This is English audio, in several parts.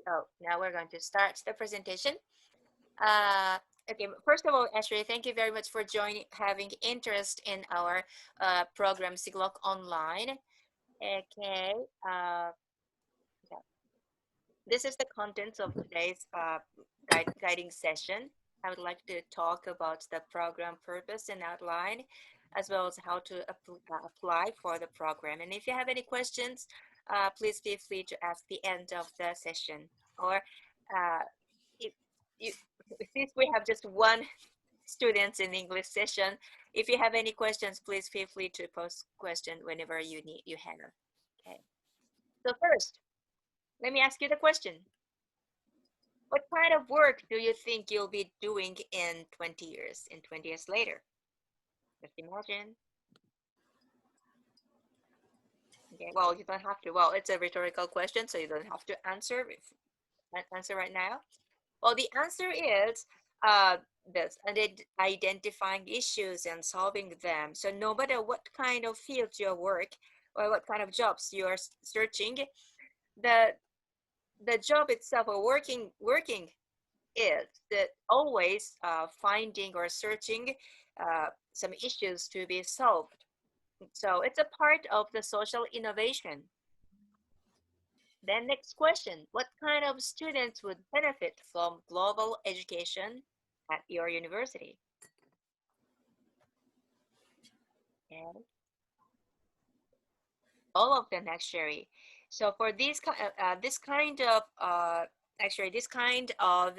So now we're going to start the presentation. Uh, okay, first of all, Ashley, thank you very much for joining, having interest in our program SIGLOC-online. Okay, yeah. This is the contents of today's guiding session. I would like to talk about the program purpose and outline, as well as how to apply for the program. And if you have any questions, please feel free to ask the end of the session. Or uh, if you, since we have just one student in English session, if you have any questions, please feel free to post question whenever you have. Okay. So first, let me ask you the question. What kind of work do you think you'll be doing in 20 years, in 20 years later? Just imagine. Okay, well, you don't have to. Well, it's a rhetorical question, so you don't have to answer right now. Well, the answer is this, and identifying issues and solving them. So no matter what kind of field you work or what kind of jobs you are searching, the job itself or working is that always finding or searching some issues to be solved. So it's a part of the social innovation. Then next question, what kind of students would benefit from global education at your university? Okay. All of them actually. So for this kind of this kind of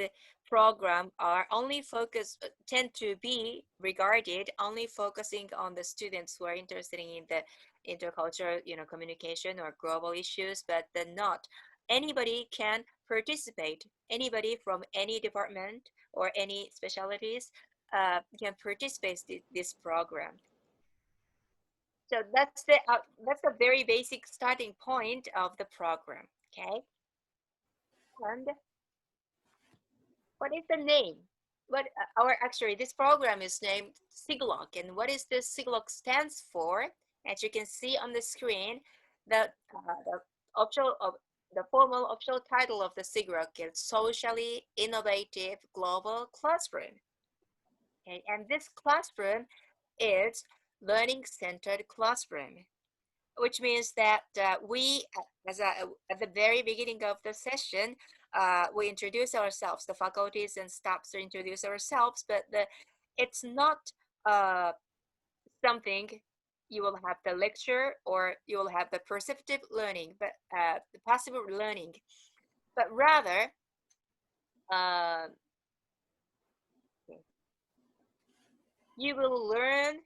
program are only focused tend to be regarded only focusing on the students who are interested in the intercultural communication or global issues, but then not anybody can participate. Anybody from any department or any specialties can participate in this program. So that's the very basic starting point of the program. Okay. And what is the name? What actually this program is named SIGLOC, and what is this SIGLOC stands for? As you can see on the screen, the official of the formal official title of the SIGLOC is Socially Innovative Global Classroom. Okay, and this classroom is learning-centered classroom, which means that we, at the very beginning of the session, we introduce ourselves, the faculties and staffs introduce ourselves, but it's not something you will have the lecture or you will have the perceptive learning, but the passive learning, but rather you will learn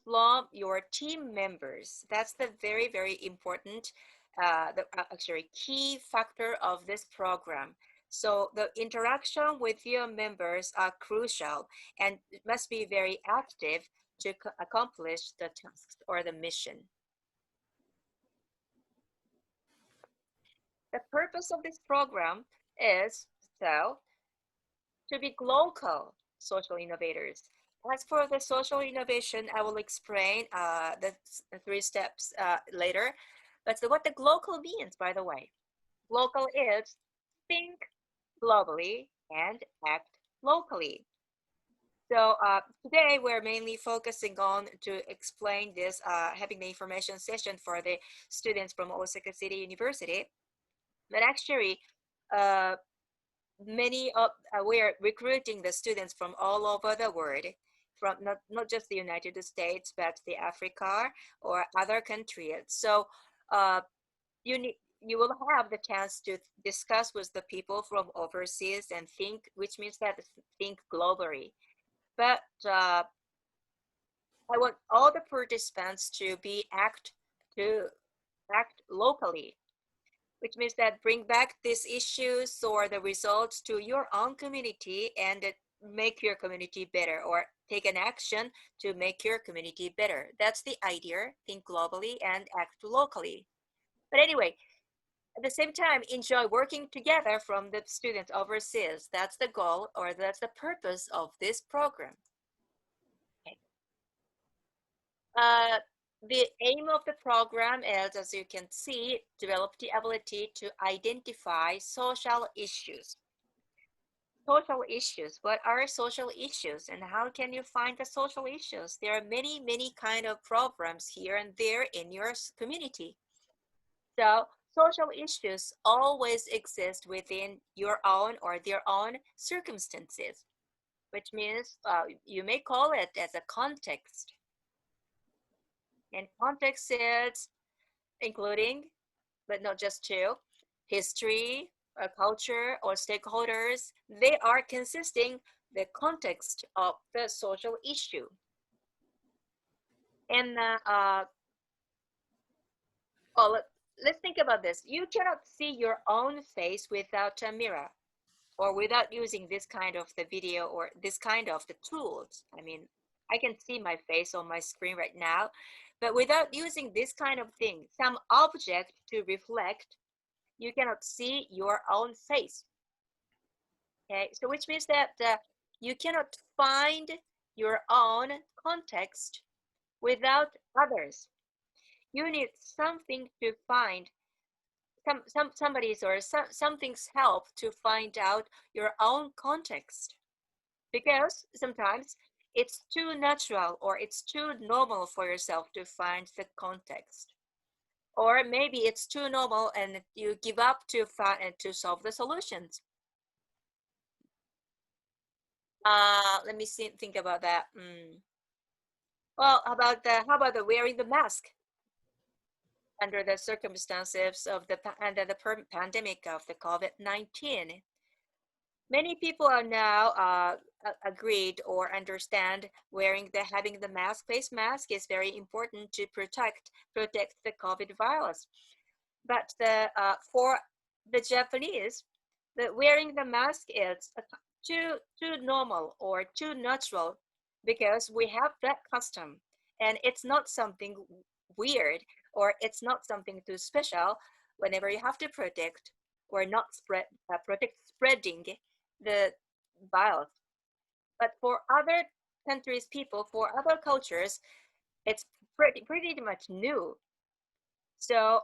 from your team members. That's the very, very important, actually key factor of this program. So the interaction with your members are crucial and it must be very active to accomplish the tasks or the mission. The purpose of this program is to be local social innovators. As for the social innovation, I will explain the 3 steps later. But what the global means, by the way. Local is think globally and act locally. So today we're mainly focusing on to explain this, having the information session for the students from Osaka City University. But actually, we are recruiting the students from all over the world, from not just the United States, but the Africa or other countries. So you will have the chance to discuss with the people from overseas and think, which means that think globally. But I want all the participants to act locally, which means that bring back these issues or the results to your own community and make your community better, or take an action to make your community better. That's the idea, think globally and act locally. But anyway, at the same time, enjoy working together from the students overseas. That's the goal, or that's the purpose of this program. Okay. The aim of the program is, as you can see, develop the ability to identify social issues. Social issues. What are social issues and how can you find the social issues? There are many, many kind of programs here and there in your community. So social issues always exist within your own or their own circumstances, which means you may call it as a context. And context is including, but not just to, history, culture, or stakeholders. They are consisting the context of the social issue. And well, let's think about this. You cannot see your own face without a mirror or without using this kind of the video or this kind of the tools. I mean, I can see my face on my screen right now, but without using this kind of thing, some object to reflect, you cannot see your own face. Okay, so which means that you cannot find your own context without others. You need something to find somebody's or something's help to find out your own context, because sometimes it's too natural or it's too normal for yourself to find the context, or maybe it's too normal and you give up to find to solve the solutions. Let me think about that. Well, how about the wearing the mask under the circumstances of the under the pandemic of the COVID-19? Many people are now agreed or understand having the face mask is very important to protect the COVID virus. But for the Japanese, wearing the mask is too normal or too natural, because we have that custom, and it's not something weird or it's not something too special whenever you have to protect or not protect spreading the virus. But for other countries, people, for other cultures, it's pretty much new. So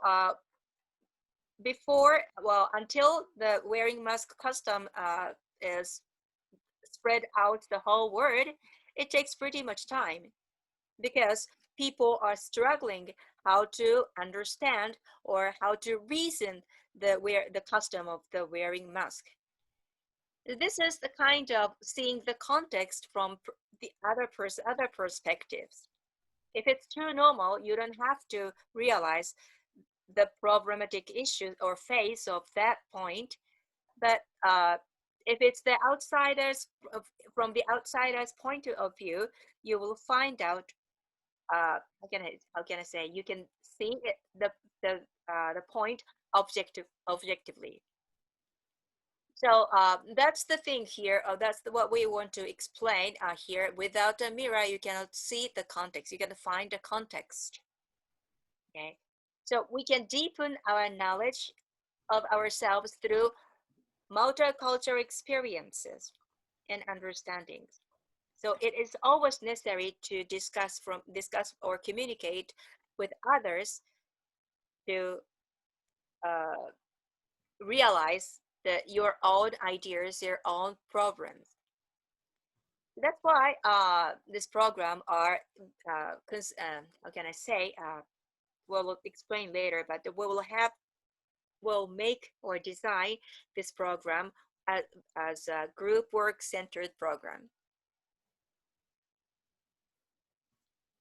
until the wearing mask custom is spread out the whole world, it takes pretty much time, because people are struggling how to understand or how to reason the custom of the wearing mask. This is the kind of seeing the context from the other perspectives. If it's too normal, you don't have to realize the problematic issue or phase of that point. But if it's the outsiders, from the outsider's point of view, you will find out. How can I say? You can see it, the point objectively. So that's the thing here. That's what we want to explain here. Without a mirror, you cannot see the context. You can find the context. Okay. So we can deepen our knowledge of ourselves through multicultural experiences and understandings. So it is always necessary to discuss or communicate with others to realize that your own ideas, your own problems. That's why this program are, how can I say, we'll explain later, but we'll make or design this program as a group work centered program.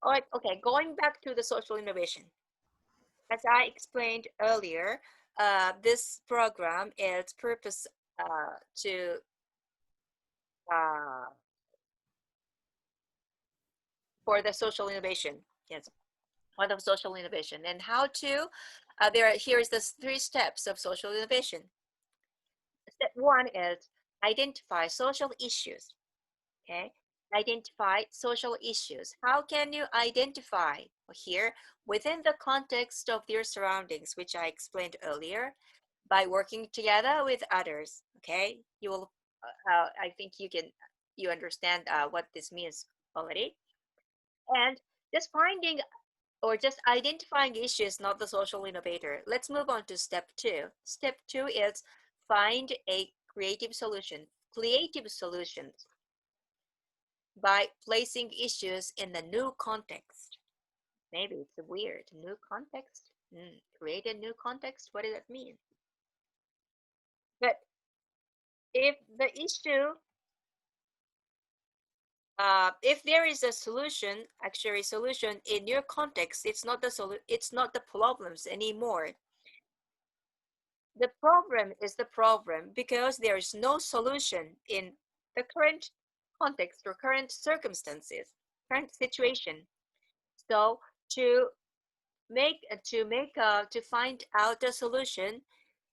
All right, okay, going back to the social innovation. As I explained earlier, this program is purpose to uh, for the social innovation. Yes, for the social innovation, and how to. Here's the 3 steps of social innovation. Step 1 is identify social issues. Okay, identify social issues. How can you identify here within the context of your surroundings, which I explained earlier, by working together with others? Okay, you will. I think you understand what this means already, and just finding or just identifying issues, not the social innovator. Let's move on to step 2. Step 2 is find a creative solution. Creative solutions by placing issues in the new context. Maybe it's weird. New context? Create a new context? What does that mean? But if the issue, if there is a solution, actually solution in your context, it's not the problems anymore. The problem is the problem because there is no solution in the current context or current circumstances, current situation. So to to find out a solution,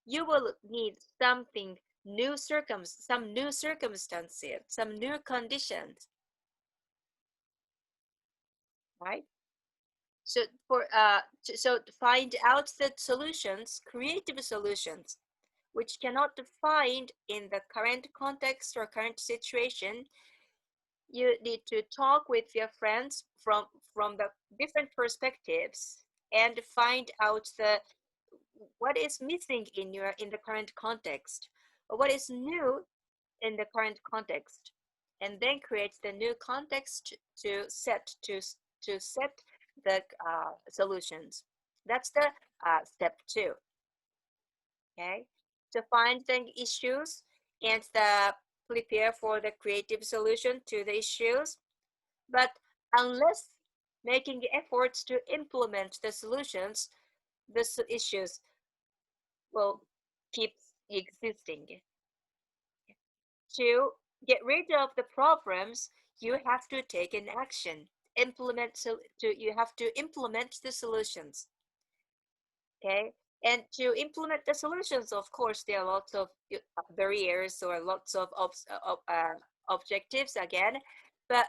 you will need something new some new circumstances, some new conditions, right? So to find out the solutions, creative solutions, which cannot find in the current context or current situation, you need to talk with your friends from the different perspectives and find out the what is missing in the current context, or what is new in the current context, and then create the new context to set the solutions. That's the step 2. Okay, to find the issues and prepare for the creative solution to the issues. But unless making efforts to implement the solutions, the issues will keep existing. To get rid of the problems, you have to take an action. You have to implement the solutions. Okay, and to implement the solutions, of course, there are lots of barriers or lots of objectives again, but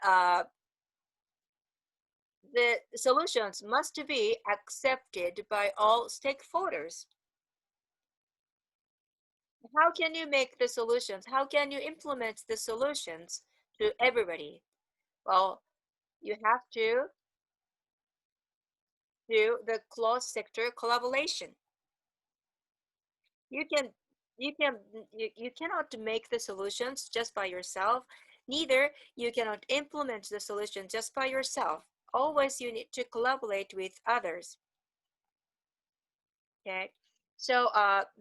the solutions must be accepted by all stakeholders. How can you make the solutions? How can you implement the solutions to everybody? Well, you have to do the close sector collaboration. You can you cannot make the solutions just by yourself. Neither you cannot implement the solution just by yourself. Always you need to collaborate with others. Okay. So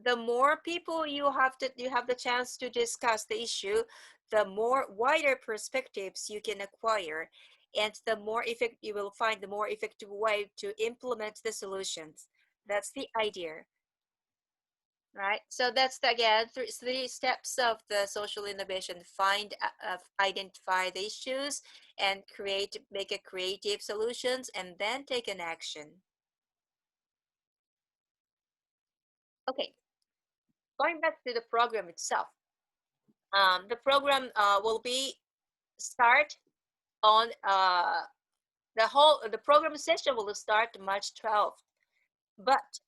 the more people you have the chance to discuss the issue, the more wider perspectives you can acquire, and the more effect you will find the more effective way to implement the solutions. That's the idea, right? So that's again three steps of the social innovation: identify the issues, and make a creative solutions, and then take an action. Okay, going back to the program itself. The program will be start on the program session will start March 12th. But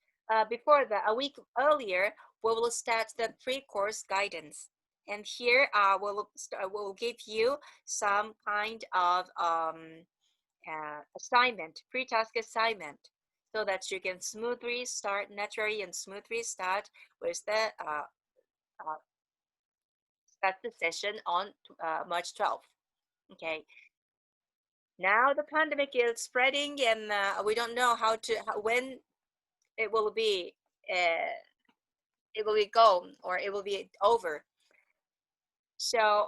before that, a week earlier, we will start the pre-course guidance. And here we'll give you some kind of assignment, pre-task assignment, so that you can smoothly start naturally and smoothly start with the start the session on March 12th. Okay. Now the pandemic is spreading, and we don't know when it will be gone or it will be over. So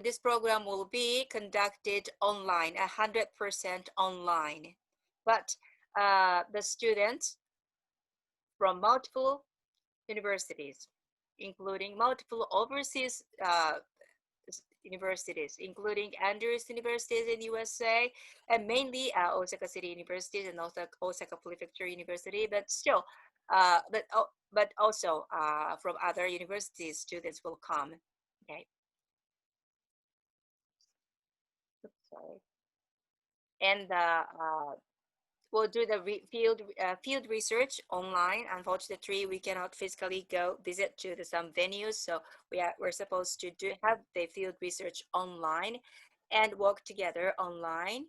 this program will be conducted online, 100% online. But the students from multiple universities, including multiple overseas universities, including Andrews universities in USA, and mainly Osaka City University and also Osaka Prefecture University, but still, but also from other universities, students will come. Okay. Oops, sorry. And we'll do the field research online. Unfortunately, we cannot physically go visit to some venues, so we're supposed to have the field research online and work together online.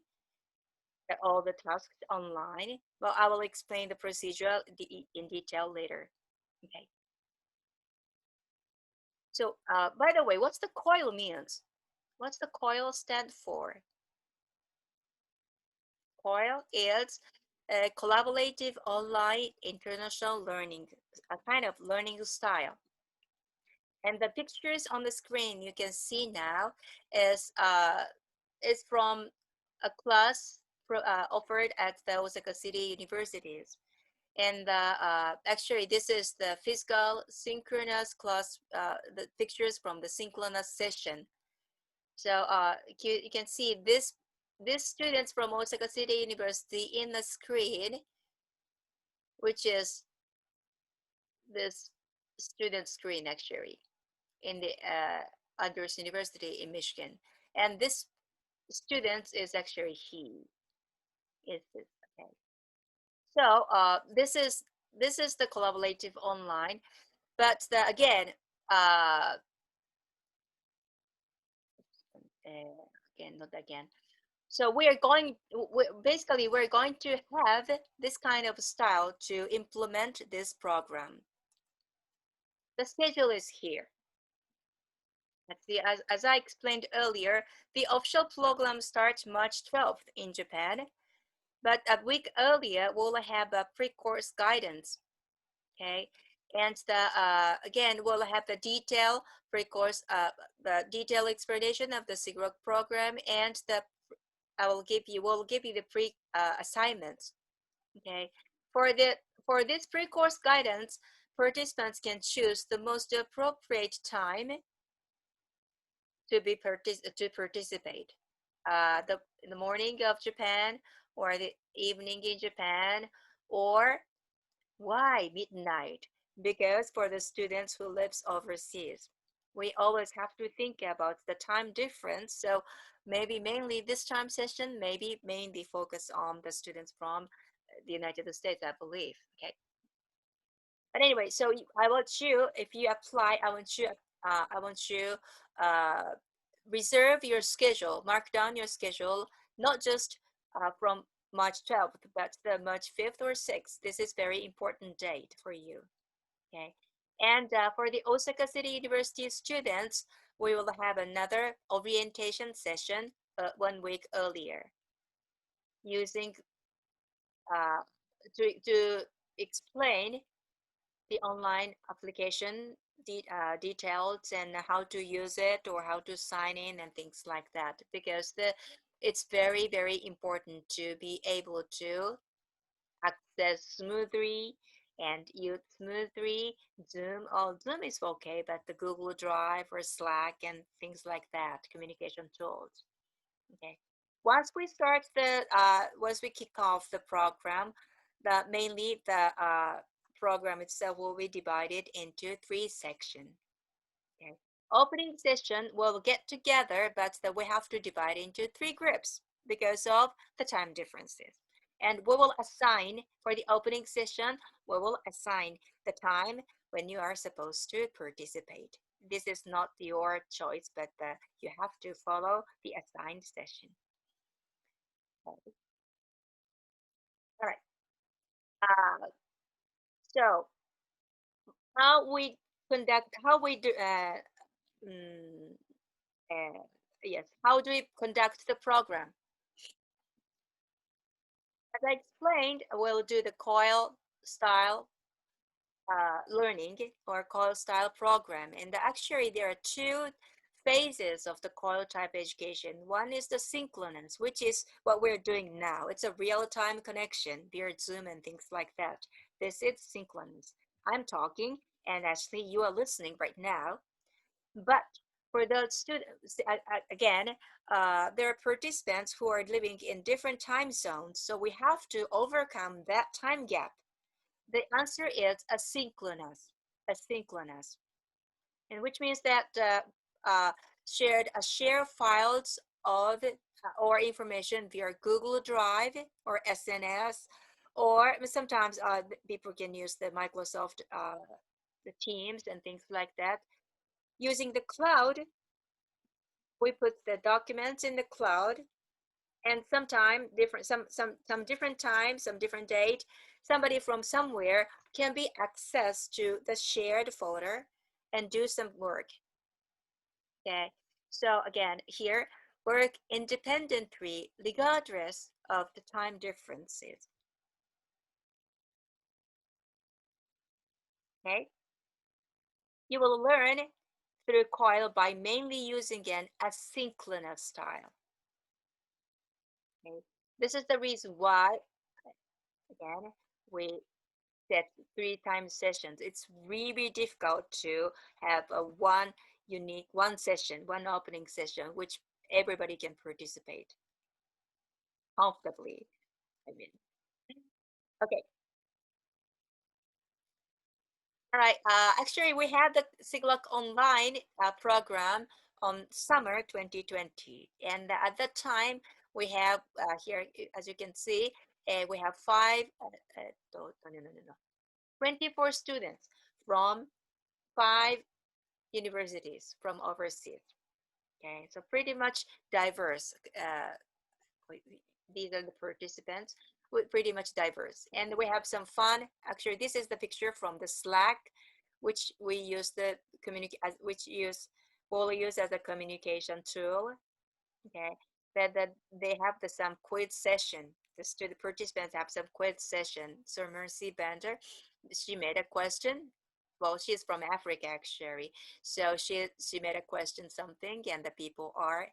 all the tasks online. Well, I will explain the procedure in detail later. Okay. So, by the way, what's the COIL means? What's the COIL stand for? COIL is a collaborative online international learning, a kind of learning style. And the pictures on the screen you can see now is from a class offered at the Osaka City Universities. And actually, this is the physical synchronous class, the pictures from the synchronous session. So you can see these students from Osaka City University in the screen, which is this student screen actually in the Andrews University in Michigan. And this student is actually he. Is this okay? So this is the collaborative online, but again, uh, again, not again. So basically we're going to have this kind of style to implement this program. The schedule is here. Let's see, as I explained earlier, the official program starts March 12th in Japan, but a week earlier we'll have a pre-course guidance. Okay, and again we'll have the detail pre-course, the detailed explanation of the SIGLOC program, and we'll give you the pre assignments. Okay, for this pre-course guidance, participants can choose the most appropriate time to participate. In the morning of Japan, or the evening in Japan, or why midnight? Because for the students who lives overseas, we always have to think about the time difference. So maybe mainly this time session, maybe mainly focus on the students from the United States, I believe. Okay. But anyway, so I want you, if you apply, I want you uh, reserve your schedule, mark down your schedule, not just from March 12th, but the March 5th or 6th. This is very important date for you. Okay. And for the Osaka City University students, we will have another orientation session 1 week earlier, using uh, to explain the online application details and how to use it or how to sign in and things like that, because it's very, very important to be able to access smoothly and use smoothly Zoom. Oh, Zoom is okay, but the Google Drive or Slack and things like that, communication tools. Okay. Once we kick off the program, mainly the program itself will be divided into 3 sections. Okay. Opening session will get together, but we have to divide into 3 groups because of the time differences. And we will assign for the opening session, we will assign the time when you are supposed to participate. This is not your choice, but you have to follow the assigned session. All right. Uh, so how we do, mm, uh, yes, how do we conduct the program? As I explained, we'll do the COIL style learning or COIL style program. And actually, there are 2 phases of the COIL type education. One is the synchronous, which is what we're doing now. It's a real-time connection via Zoom and things like that. This is synchronous. I'm talking, and actually, you are listening right now. But for the students, again, there are participants who are living in different time zones, so we have to overcome that time gap. The answer is asynchronous, and which means that share files of or information via Google Drive or SNS, or sometimes people can use the Microsoft the Teams and things like that. Using the cloud, we put the documents in the cloud, And sometime different, some different time, some different date, somebody from somewhere can be accessed to the shared folder and do some work. Okay, so again, here, work independently regardless of the time differences. Okay, you will learn through COIL by mainly using an asynchronous style. Okay, this is the reason why, again, we set 3 time sessions. It's really difficult to have a one session, one opening session, which everybody can participate comfortably. I mean, okay. All right. Actually, we had the SIGLOC-online program on summer 2020, and at that time we have here, as you can see, we have no, no, no, no, no, 24 students from 5 universities from overseas. Okay, so pretty much diverse. These are the participants, pretty much diverse, and we have some fun. Actually, this is the picture from the Slack, which we use the which we'll use as a communication tool. Okay, that they have some quiz session. The student participants have some quiz session. So Mercy Bender, she made a question. Well, she's from Africa actually. So she made a question something, and the people are,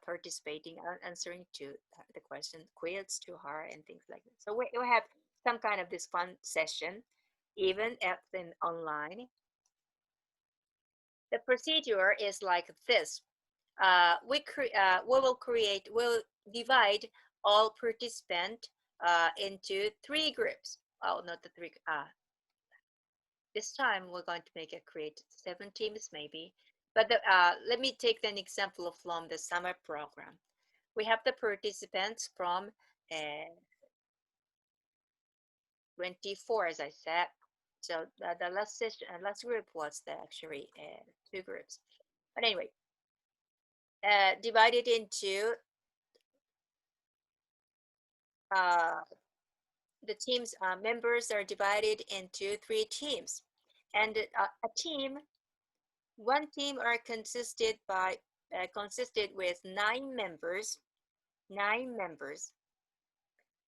participating, answering to the question, quiz to her and things like that. So we have some kind of this fun session, even if in online. The procedure is like this. We'll divide all participants into 3 groups. Oh, not the three. This time we're going to create 7 teams maybe. But let me take an example from the summer program. We have the participants from 24, as I said. So the last session, last group was actually 2 groups. But anyway, divided into the teams members are divided into 3 teams, and one team are consisted with 9 members,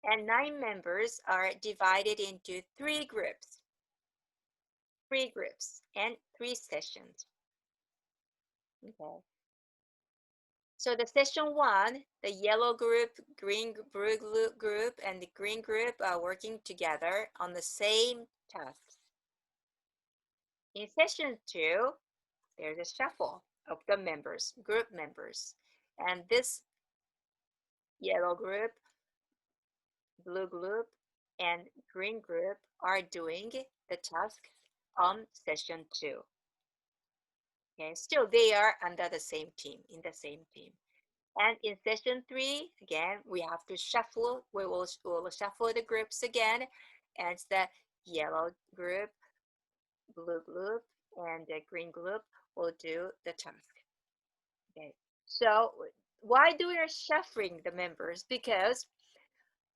and 9 members are divided into 3 groups and 3 sessions. Okay. So the session 1, the yellow group, blue group, and the green group are working together on the same tasks. In session 2, there's a shuffle of the group members. And this yellow group, blue group, and green group are doing the task on session 2. Okay, still they are under the same team, in the same team. And in session 3, again, we have to shuffle. We will shuffle the groups again, and it's the yellow group, blue group, and the green group will do the task. Okay, so why do we are shuffling the members? Because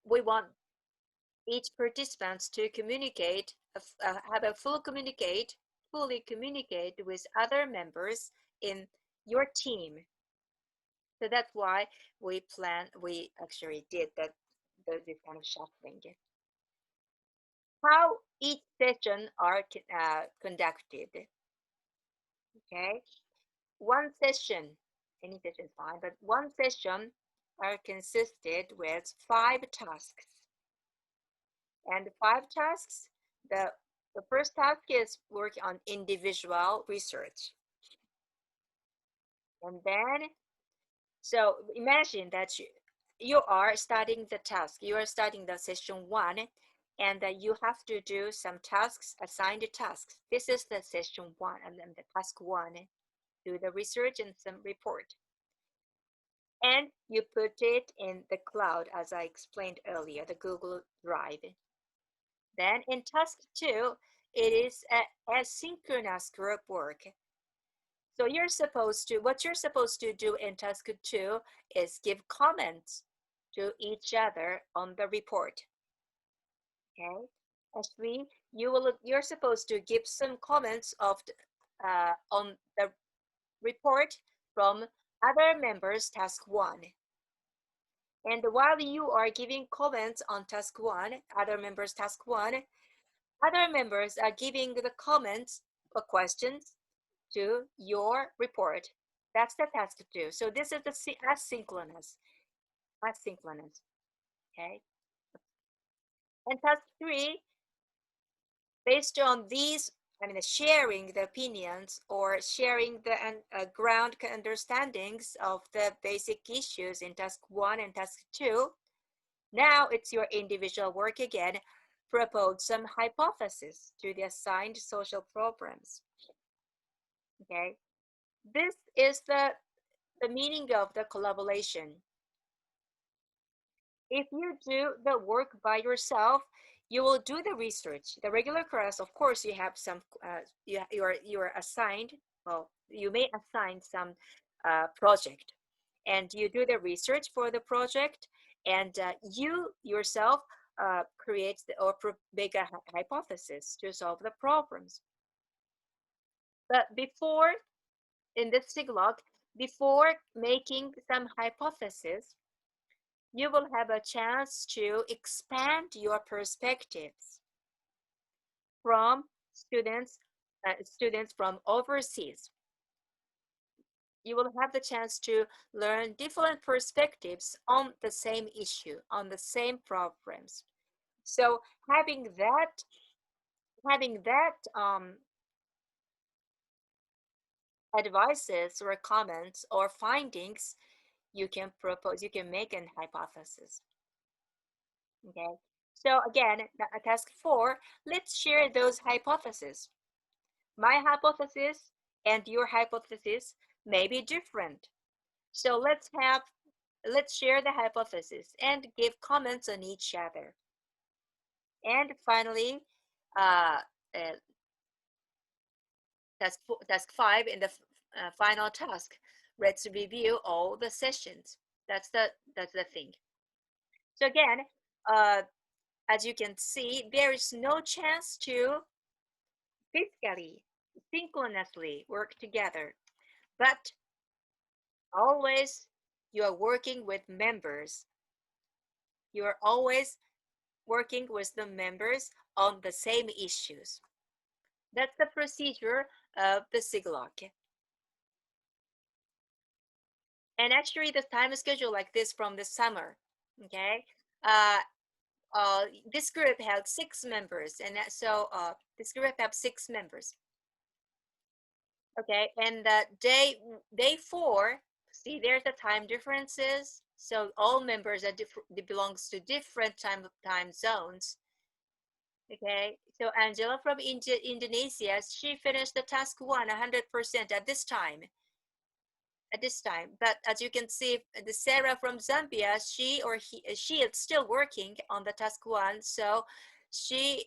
we want each participants to communicate, have a fully communicate with other members in your team. So that's why we actually did this kind of shuffling. How each session are conducted. Okay, one session, any session is fine, but one session are consisted with 5 tasks. And the 5 tasks, the first task is work on individual research. And then, so imagine that you are starting the task, you are starting the session 1, and you have to do some tasks, assigned tasks. This is the session 1, and then the task 1, do the research and some report. And you put it in the cloud, as I explained earlier, the Google Drive. Then in task 2, it is asynchronous group work. So what you're supposed to do in task 2 is give comments to each other on the report. Okay. Actually, you're supposed to give some comments on the report from other members task 1. And while you are giving comments on task 1, other members task 1, other members are giving the comments or questions to your report. That's the task 2. So this is the asynchronous. Asynchronous. Okay. And task 3, based on these, sharing the opinions or sharing the ground understandings of the basic issues in task 1 and task 2, now it's your individual work again. Propose some hypothesis to the assigned social problems. Okay, this is the meaning of the collaboration. If you do the work by yourself, you will do the research. The regular class, of course, you have some, you're assigned, well, you may assign some project, and you do the research for the project, and you yourself create or make a hypothesis to solve the problems. But before, in this SIGLOC, before making some hypothesis, you will have a chance to expand your perspectives from students from overseas. You will have the chance to learn different perspectives on the same issue, on the same problems. So having that advices or comments or findings, you can propose, you can make an hypothesis. Okay, so again, task 4, let's share those hypotheses. My hypothesis and your hypothesis may be different. So let's share the hypothesis and give comments on each other. And finally, uh, uh, task 5 in the final task, let's review all the sessions. That's the thing. So again, as you can see, there is no chance to physically, synchronously work together, but always you are working with members. You are always working with the members on the same issues. That's the procedure of the SIGLOC. And actually, the time schedule like this from the summer. Okay, this group had 6 members, and so this group have 6 members. Okay, and day 4, see, there's the time differences. So all members are belongs to different time zones. Okay, so Angela from Indonesia, she finished the task 1 100% at this time. But as you can see, the Sarah from Zambia, she is still working on the task 1, so she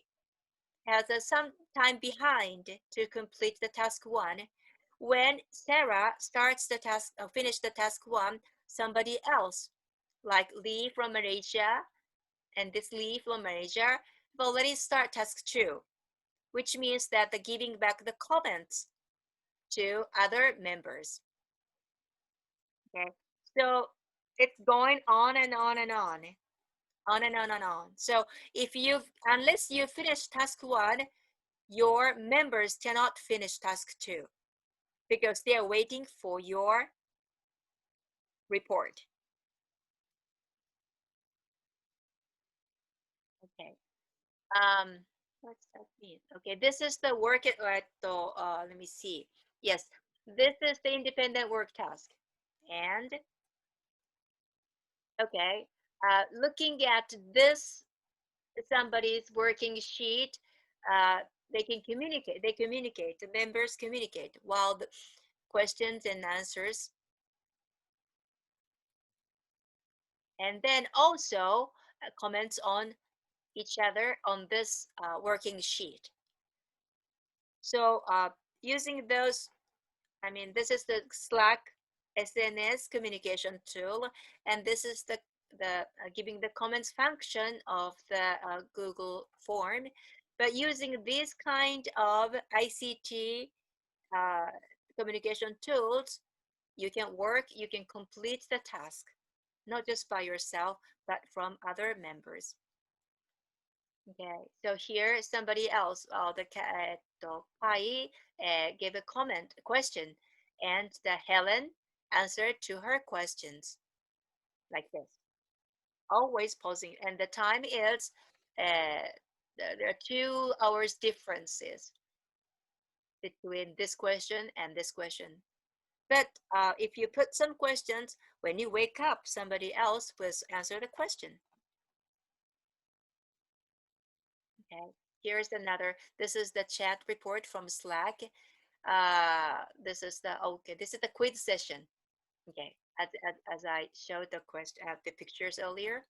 has some time behind to complete the task 1. When Sarah starts the task, finish the task 1, somebody else, like Lee from Malaysia, and this Lee from Malaysia, will already start task 2, which means that the giving back the comments to other members. Okay, so it's going on and on and on, on and on and on. So unless you finish task 1, your members cannot finish task 2 because they are waiting for your report. Okay. What's that mean? Okay, this is the work at let me see. Yes, this is the independent work task. And okay, looking at this somebody's working sheet, they can communicate. They communicate. The members communicate while the questions and answers. And then also comments on each other on this working sheet. So using those, this is the Slack SNS communication tool, and this is the giving the comments function of the Google form, but using this kind of ICT uh, communication tools, you can complete the task, not just by yourself, but from other members. Okay, so here somebody else, Pai gave a question, and the Helen answered to her questions like this, always pausing, and the time is, uh, there are 2 hours differences between this question and this question. But if you put some questions, when you wake up, somebody else will answer the question. Okay, here's another. This is the chat report from Slack. This is the quiz session. Okay, as I showed the pictures earlier.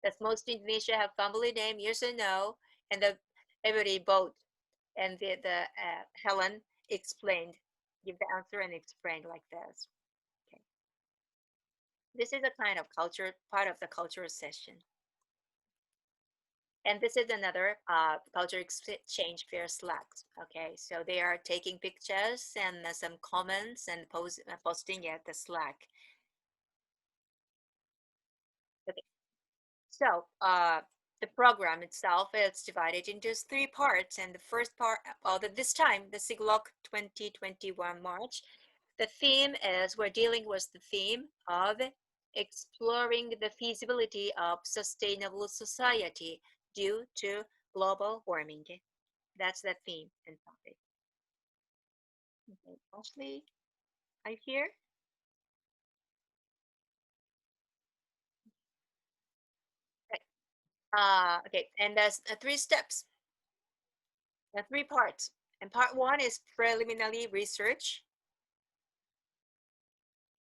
Does most Indonesia have family name? Yes or no? And everybody vote. And the Helen explained, give the answer and explained like this. Okay. This is a kind of part of the cultural session. And this is another culture exchange fair Slack. Okay, so they are taking pictures and some comments and posting at the Slack. Okay. So the program itself is divided into 3 parts, and the first part, this time, the SIGLOC 2021 March, the theme is, we're dealing with the theme of exploring the feasibility of sustainable society due to global warming. That's the theme and topic. Okay, Ashley, are you here? Okay, okay. And there's 3 steps, 3 parts. And part 1 is preliminary research.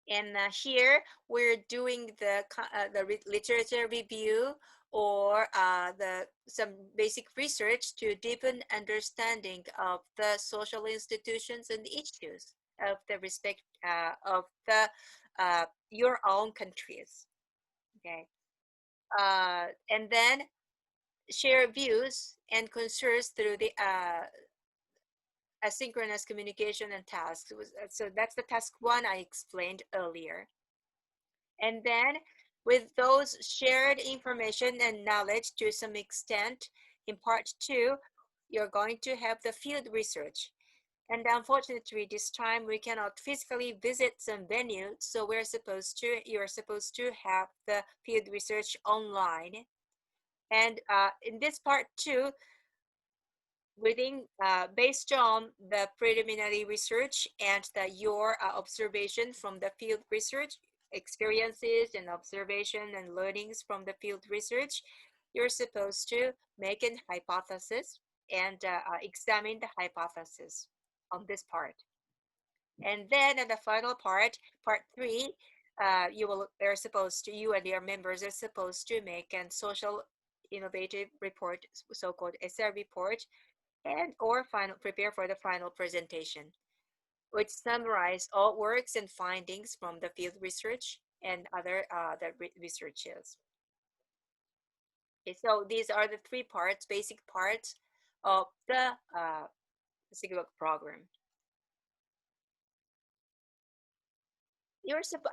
And here we're doing the literature review, or some basic research to deepen understanding of the social institutions and issues of the respect of the your own countries. Okay, and then share views and concerns through the asynchronous communication and tasks. So that's the task 1 I explained earlier. And then with those shared information and knowledge to some extent, in part 2, you're going to have the field research. And unfortunately, this time we cannot physically visit some venue, so you're supposed to have the field research online. And in this part 2, based on the preliminary research and your observation from the field research, experiences and observation and learnings from the field research, you're supposed to make an hypothesis and examine the hypothesis on this part. And then in the final part 3, you and your members are supposed to make a social innovative report, so-called essay report, and or prepare for the final presentation, which summarize all works and findings from the field research and other researches. Okay, so these are the 3 parts, basic parts of the SIGLOC program.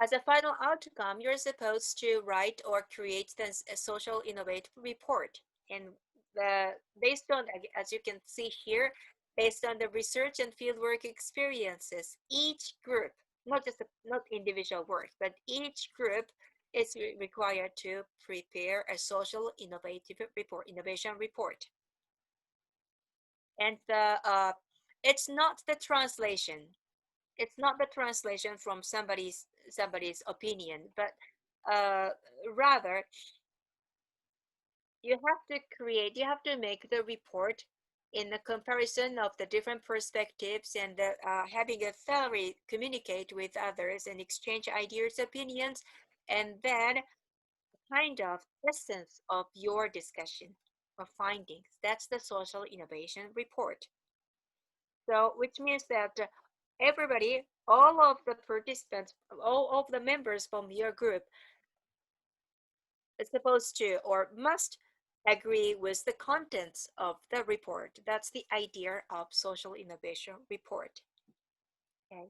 As a final outcome, you're supposed to write or create a social innovative report. And based on, as you can see here, based on the research and fieldwork experiences, each group, not individual work, but each group is required to prepare a social innovation report. And it's not the translation. It's not the translation from somebody's opinion, but rather you have to make the report in the comparison of the different perspectives, and having a thoroughly communicate with others and exchange ideas, opinions, and then kind of essence of your discussion or findings. That's the social innovation report. So, which means that everybody, all of the participants, all of the members from your group supposed to or must agree with the contents of the report. That's the idea of social innovation report. Okay.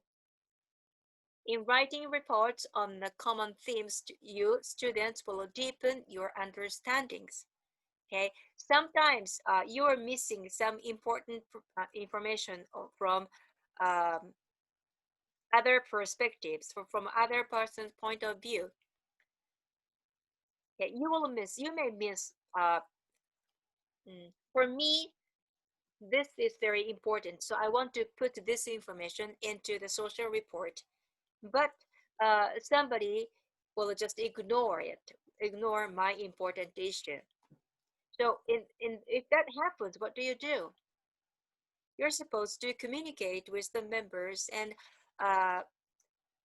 In writing reports on the common themes, you students will deepen your understandings. Okay, sometimes you are missing some important information from um, other perspectives, from other person's point of view. Okay, you may miss. For me, this is very important. So I want to put this information into the social report, but somebody will just ignore it, ignore my important issue. So if that happens, what do? You're supposed to communicate with the members and uh,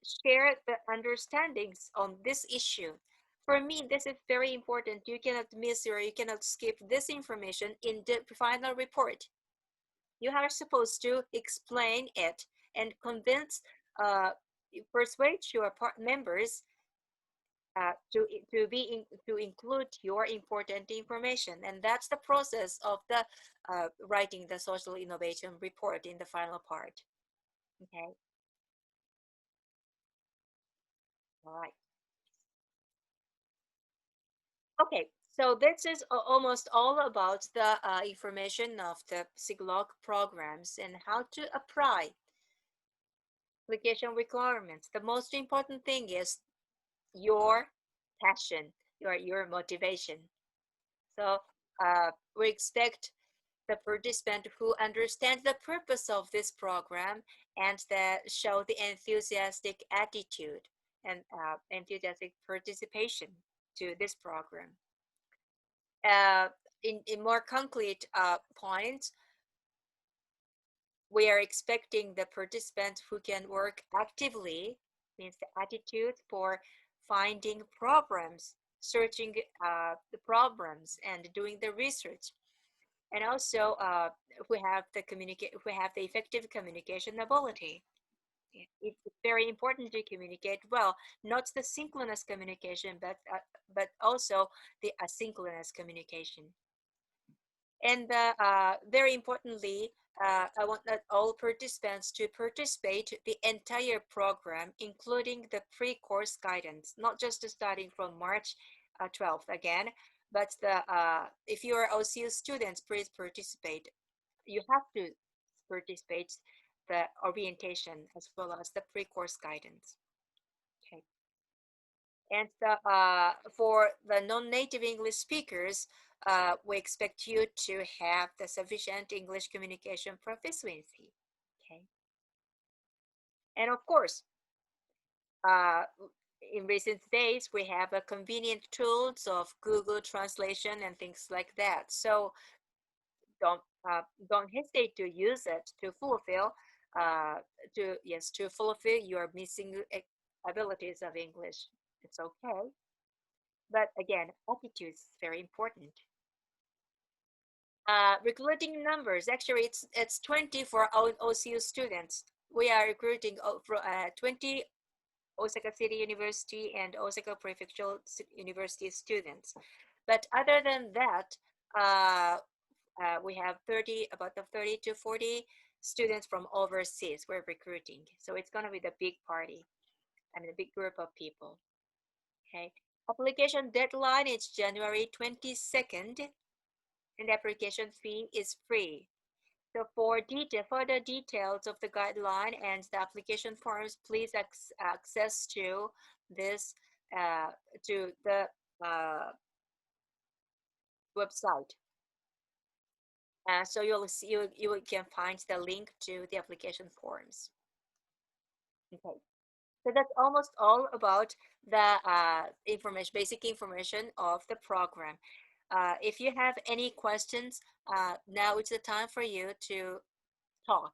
share the understandings on this issue. For me, this is very important. You cannot miss or you cannot skip this information in the final report. You are supposed to explain it and convince, uh, persuade your members to include your important information, and that's the process of the writing the social innovation report in the final part. Okay, all right. Okay, so this is almost all about the information of the SIGLOC programs and how to apply application requirements. The most important thing is your passion, your motivation. So we expect the participant who understands the purpose of this program and that show the enthusiastic attitude and enthusiastic participation to this program. Uh, in more concrete points, we are expecting the participants who can work actively, means the attitude for finding problems, searching the problems and doing the research. And also, if we have the effective communication ability. It's very important to communicate well, not the synchronous communication, but also the asynchronous communication. And very importantly, I want that all participants to participate the entire program, including the pre-course guidance, not just starting from March 12th again, but if you are OCU students, please participate. You have to participate the orientation as well as the pre-course guidance. Okay. And for the non-native English speakers, we expect you to have the sufficient English communication proficiency. Okay. And of course, uh, in recent days, we have a convenient tools of Google Translation and things like that. So don't don't hesitate to use it to fulfill to fulfill your missing abilities of English. It's okay, but again, attitude is very important. Recruiting numbers, actually it's 20 for our OCU students. We are recruiting for 20 Osaka City University and Osaka Prefectural University students. But other than that, we have about the 30 to 40 students from overseas we're recruiting. So it's going to be the big party. I mean, a big group of people. Okay. Application deadline is January 22nd, and the application fee is free. So for further details of the guideline and the application forms, please access to this to the website. So you can find the link to the application forms. Okay, so that's almost all about the basic information of the program. If you have any questions, now it's the time for you to talk.